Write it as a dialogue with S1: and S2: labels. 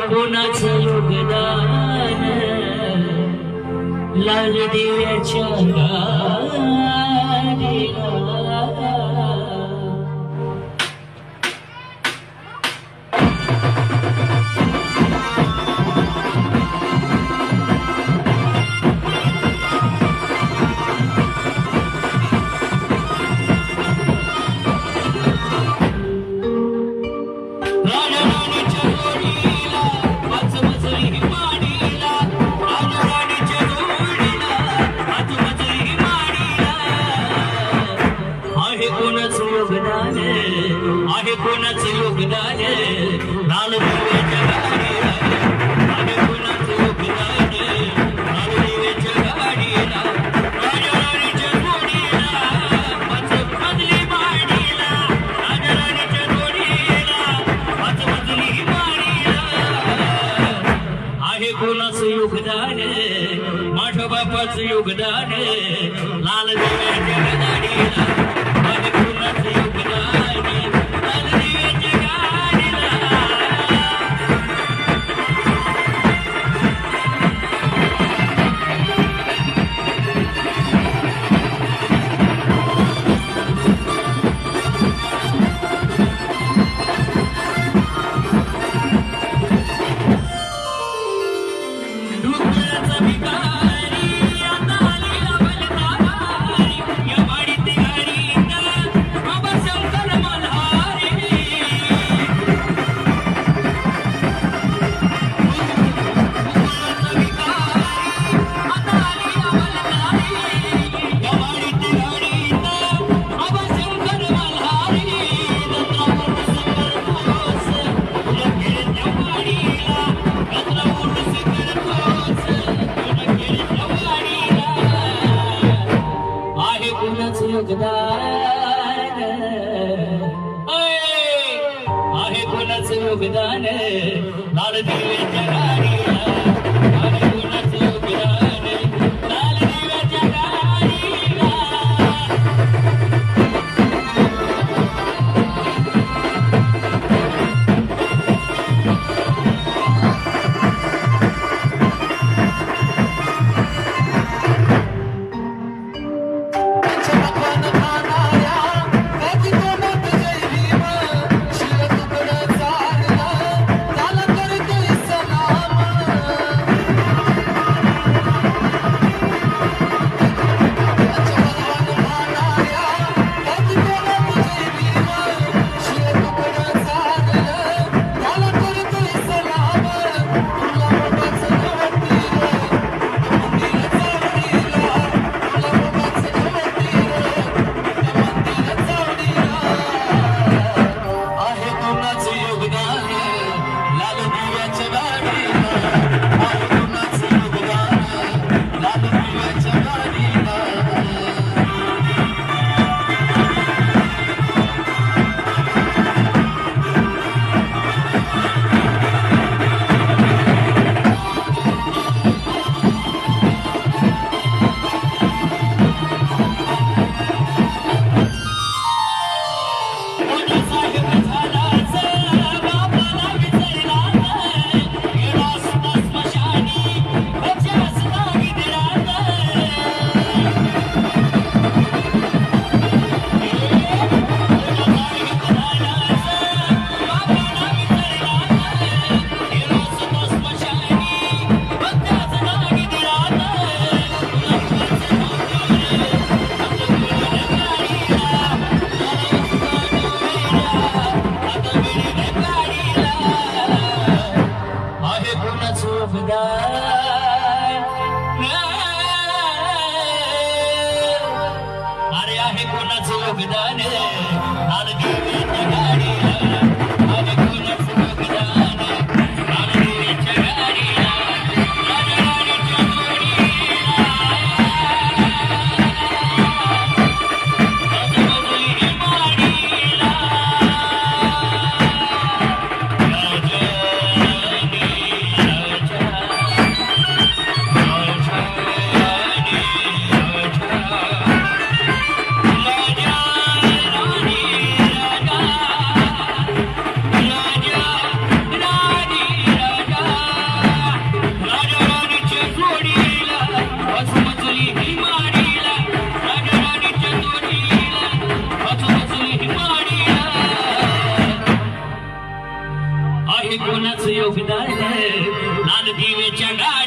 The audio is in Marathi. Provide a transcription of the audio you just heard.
S1: कोणाचं योगदान लाल दिव्याच्या गाडीला. आहे कोणाचं योगदान लाल दिव्याच्या गाडीला. आहे कोणाचं योगदान लाल दिव्याच्या गाडीला. राजाराणीच्या जोडीला पाच मजली माडीला. राजाराणीच्या जोडीला पाच मजली माडीला. आहे कोणाचं योगदान माझ्या बापाचं योगदान लाल दिव्याच्या गाडीला. आहे कोणाचं योगदान लाल दिव्याच्या गाडीला. डोंगराचा भिकारी आता आली अवलतारी. या वाडीत गाडीत बाबा शंकर मल्हारी. डोंगराचा भिकारी आता आली अवलतारी. या वाडीत गाडीत बाबा शंकर मल्हारी. दत्रावर शंकर ठोस तुला खेळत्या वाडीला. दत्रावर शंकर ठोस तुला खेळत्या वाडीला. आहे कोणाचं योगदान आहे कोणाचं योगदान लाल दिव्याच्या गाडीला. आहे कोणाचं योगदान लाल दिव्याच्या गाडीला. आहे कोणाचं योगदान लाल दिव्याच्या गाडीला. आहे कोणाचं योगदान लाल दिव्याच्या गाडीला. साहेब झालाच बापाला विसरलाच. गेला सुद्धा स्मशानी बचास नाही दिलाच. साहेब झालाच बापाला विसरलाच. गेला सुद्धा स्मशानी बचास नाही दिलाच. आहे कोणाचं योगदान अरे आहे कोणाचं योगदान लाल दिव्याच्या गाडीला. आहे कोणाचं योगदान लाल दिव्याच्या गाडीला. राजाराणीच्या जोडीला पाच मजली माडीला. राजा लाल दिवेच्या गाडीला